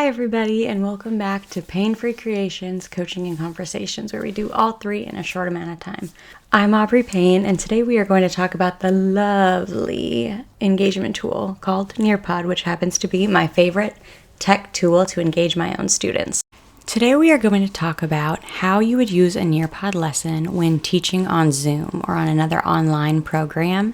Hi everybody, and welcome back to Pain-Free Creations, Coaching and Conversations, where we do all three in a short amount of time. I'm Aubrey Payne, and today we are going to talk about the lovely engagement tool called Nearpod, which happens to be my favorite tech tool to engage my own students. Today we are going to talk about how you would use a Nearpod lesson when teaching on Zoom or on another online program.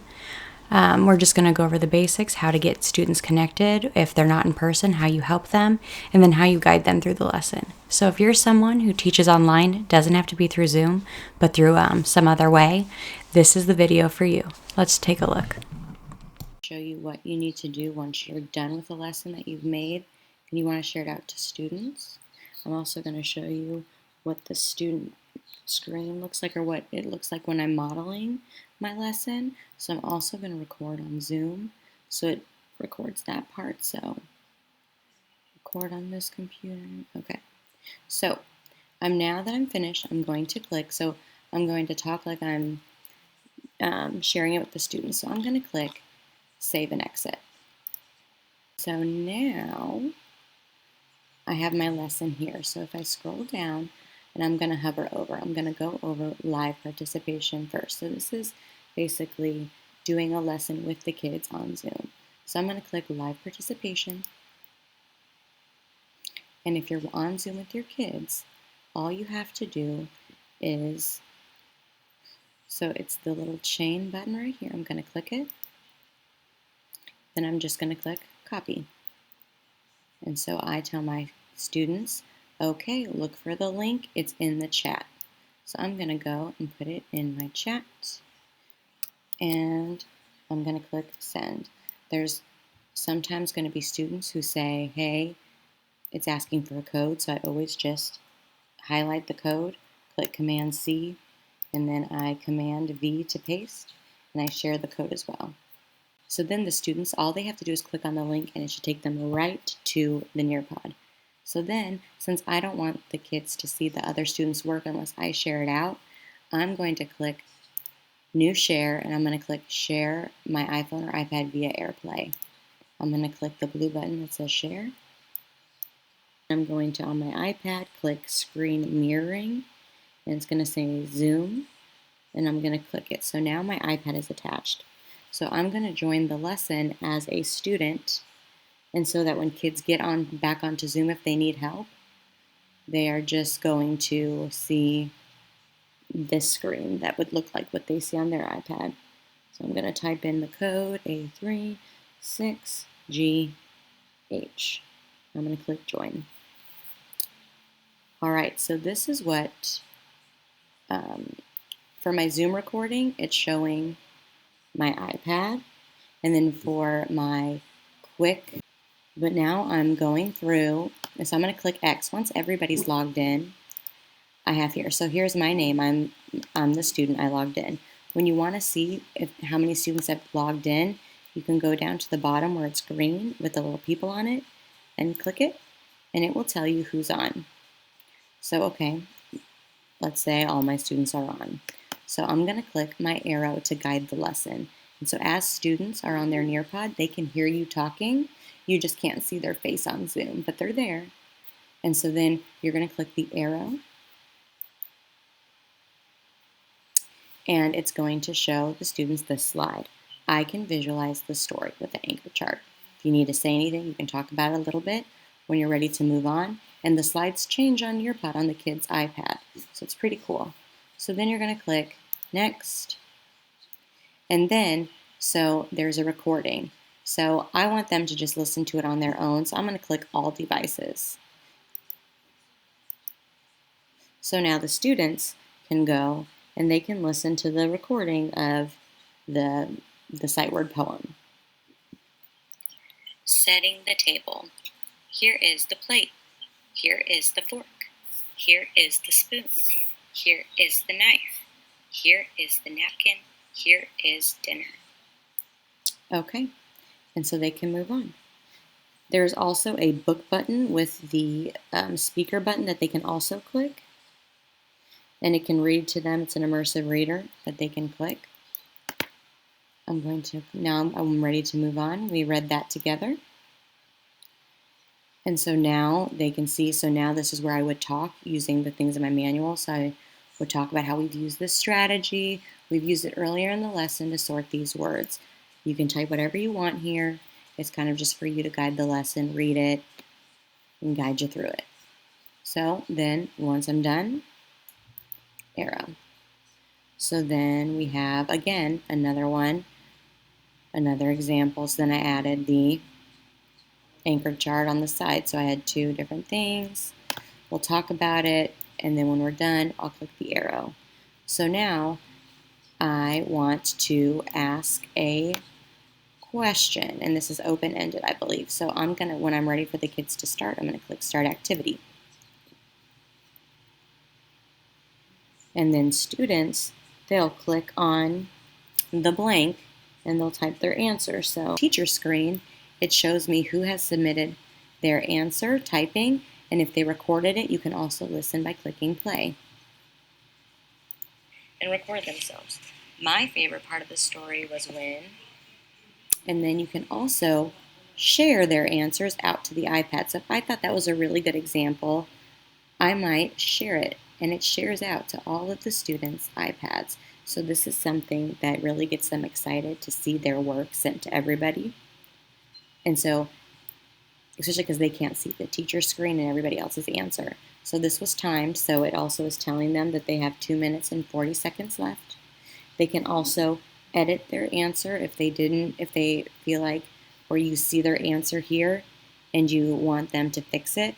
We're just going to go over the basics, how to get students connected if they're not in person, how you help them, and then how you guide them through the lesson. So if you're someone who teaches online, doesn't have to be through Zoom, but through some other way, this is the video for you. Let's take a look. Show you what you need to do once you're done with the lesson that you've made and you want to share it out to students. I'm also going to show you what the student screen looks like, or what it looks like when I'm modeling my lesson. So I'm also going to record on Zoom, so it records that part. So record on this computer. Okay, so now that I'm finished, I'm going to click. So I'm going to talk like I'm sharing it with the students. So I'm going to click save and exit. So now I have my lesson here. So if I scroll down, and I'm going to hover over, I'm going to go over live participation first. So this is basically doing a lesson with the kids on Zoom. So I'm going to click live participation. And if you're on Zoom with your kids, all you have to do is, so it's the little chain button right here. I'm going to click it. Then I'm just going to click copy. And so I tell my students, okay, look for the link. It's in the chat. So I'm going to go and put it in my chat. And I'm going to click send. There's sometimes going to be students who say, hey, it's asking for a code. So I always just highlight the code, click Command C, and then I Command V to paste, and I share the code as well. So then the students, all they have to do is click on the link and it should take them right to the Nearpod. So then, since I don't want the kids to see the other students' work unless I share it out, I'm going to click New Share, and I'm going to click Share my iPhone or iPad via AirPlay. I'm going to click the blue button that says Share. I'm going to, on my iPad, click Screen Mirroring, and it's going to say Zoom, and I'm going to click it. So now my iPad is attached. So I'm going to join the lesson as a student, and so that when kids get back onto Zoom, if they need help, they are just going to see this screen that would look like what they see on their iPad. So I'm going to type in the code A36GH. I'm going to click join. All right, so this is what, for my Zoom recording, it's showing my iPad. And then for my quick, but now I'm going through, and so I'm going to click X. Once everybody's logged in, I have here. So here's my name. I'm the student. I logged in. When you want to see how many students have logged in, you can go down to the bottom where it's green with the little people on it and click it, and it will tell you who's on. So, okay, let's say all my students are on. So I'm going to click my arrow to guide the lesson. And so as students are on their Nearpod, they can hear you talking. You just can't see their face on Zoom, but they're there. And so then you're going to click the arrow, and it's going to show the students this slide. I can visualize the story with the anchor chart. If you need to say anything, you can talk about it a little bit when you're ready to move on. And the slides change on Nearpod on the kid's iPad. So it's pretty cool. So then you're going to click next. And then, so there's a recording. So I want them to just listen to it on their own. So I'm going to click all devices. So now the students can go and they can listen to the recording of the sight word poem. Setting the table. Here is the plate. Here is the fork. Here is the spoon. Here is the knife. Here is the napkin. Here is dinner. Okay, and so they can move on. There's also a book button with the speaker button that they can also click. And it can read to them. It's an immersive reader that they can click. Now I'm ready to move on. We read that together. And so now they can see, so now this is where I would talk using the things in my manual. So I would talk about how we've used this strategy. We've used it earlier in the lesson to sort these words. You can type whatever you want here. It's kind of just for you to guide the lesson, read it, and guide you through it. So then once I'm done, arrow. So then we have, again, another one, another example. So then I added the anchored chart on the side. So I had two different things. We'll talk about it, and then when we're done, I'll click the arrow. So now I want to ask a question, and this is open-ended, I believe. So I'm gonna, when I'm ready for the kids to start, I'm gonna click Start Activity. And then students, they'll click on the blank and they'll type their answer. So teacher screen, it shows me who has submitted their answer, typing, and if they recorded it, you can also listen by clicking play. And record themselves. My favorite part of the story was when, and then you can also share their answers out to the iPad. So if I thought that was a really good example, I might share it, and it shares out to all of the students' iPads. So this is something that really gets them excited to see their work sent to everybody. And so, especially because they can't see the teacher's screen and everybody else's answer. So this was timed, so it also is telling them that they have 2 minutes and 40 seconds left. They can also edit their answer if they feel like, or you see their answer here and you want them to fix it,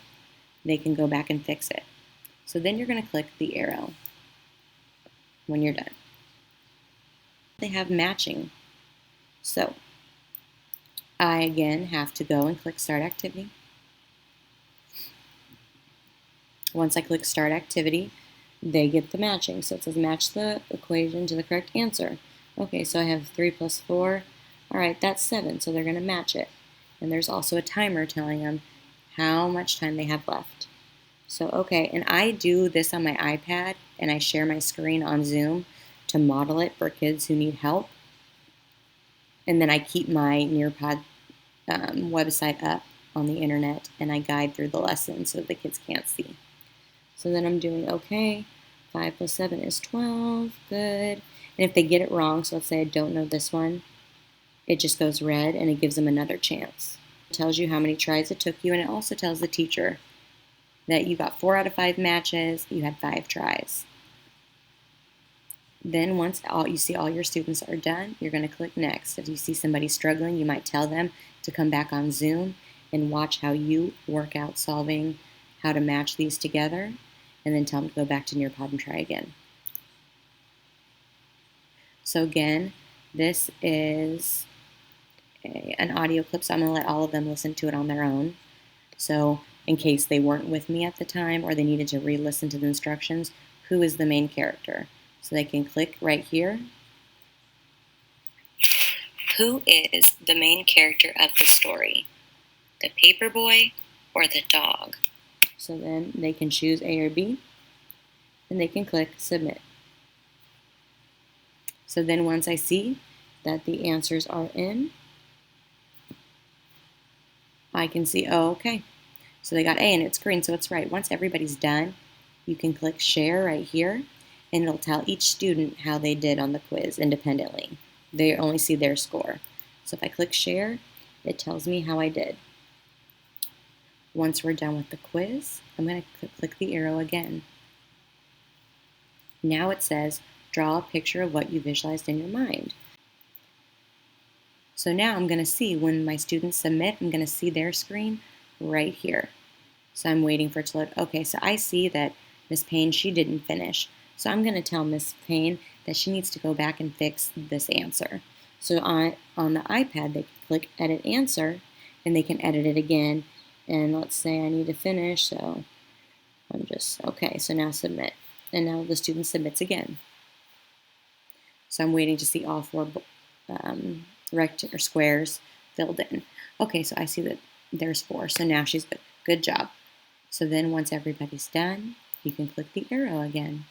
they can go back and fix it. So then you're going to click the arrow when you're done. They have matching. So I again have to go and click Start Activity. Once I click Start Activity, they get the matching. So it says match the equation to the correct answer. Okay, so I have 3 plus 4. All right, that's 7, so they're going to match it. And there's also a timer telling them how much time they have left. So, okay, and I do this on my iPad, and I share my screen on Zoom to model it for kids who need help. And then I keep my Nearpod website up on the internet, and I guide through the lesson so the kids can't see. So then I'm doing, okay, 5 plus 7 is 12, good. And if they get it wrong, so let's say I don't know this one, it just goes red, and it gives them another chance. It tells you how many tries it took you, and it also tells the teacher that you got 4 out of 5 matches, you had 5 tries. Then once you see all your students are done, you're going to click Next. If you see somebody struggling, you might tell them to come back on Zoom and watch how you work out solving how to match these together, and then tell them to go back to Nearpod and try again. So again, this is an audio clip, so I'm going to let all of them listen to it on their own. So in case they weren't with me at the time or they needed to re-listen to the instructions, who is the main character? So they can click right here. Who is the main character of the story? The paper boy or the dog? So then they can choose A or B, and they can click Submit. So then once I see that the answers are in, I can see, oh, okay. So they got A and it's green, so it's right. Once everybody's done, you can click Share right here, and it'll tell each student how they did on the quiz independently. They only see their score. So if I click Share, it tells me how I did. Once we're done with the quiz, I'm going to click the arrow again. Now it says, draw a picture of what you visualized in your mind. So now I'm going to see when my students submit, I'm going to see their screen right here. So I'm waiting for it to load. Okay, so I see that Miss Payne, she didn't finish. So I'm going to tell Miss Payne that she needs to go back and fix this answer. So on the iPad, they can click Edit Answer, and they can edit it again. And let's say I need to finish, so I'm just, okay, so now submit. And now the student submits again. So I'm waiting to see all 4 rectangles or squares filled in. Okay, so I see that there's 4, so now she's good. Good job. So then once everybody's done, you can click the arrow again.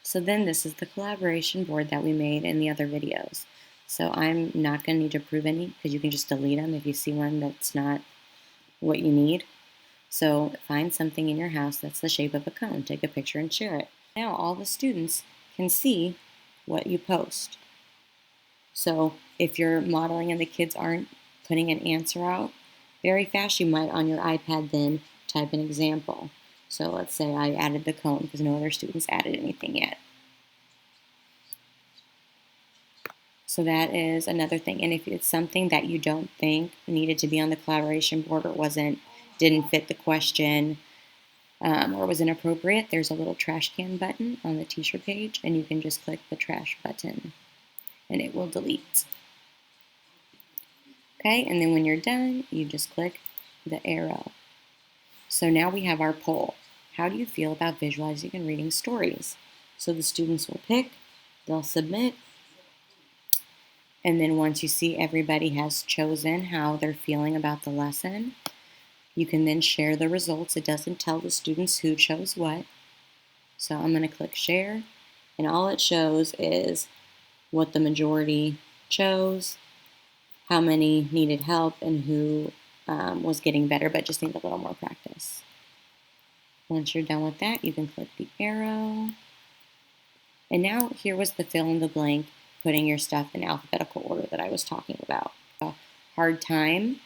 So then this is the collaboration board that we made in the other videos. So I'm not going to need to approve any because you can just delete them if you see one that's not what you need. So find something in your house that's the shape of a cone. Take a picture and share it. Now all the students can see what you post. So if you're modeling and the kids aren't putting an answer out very fast, you might on your iPad then type an example. So let's say I added the cone because no other students added anything yet. So that is another thing. And if it's something that you don't think needed to be on the collaboration board or didn't fit the question, or was inappropriate, there's a little trash can button on the teacher page, and you can just click the trash button and it will delete. Okay, and then when you're done, you just click the arrow. So now we have our poll. How do you feel about visualizing and reading stories? So the students will pick, they'll submit, and then once you see everybody has chosen how they're feeling about the lesson, you can then share the results. It doesn't tell the students who chose what. So I'm going to click share, and all it shows is what the majority chose, how many needed help, and who was getting better but just need a little more practice. Once you're done with that, you can click the arrow. And now here was the fill in the blank, putting your stuff in alphabetical order that I was talking about. A hard time,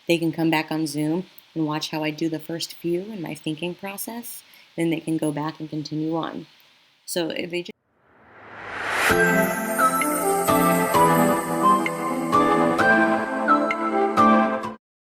they can come back on Zoom and watch how I do the first few in my thinking process. Then they can go back and continue on. So if they just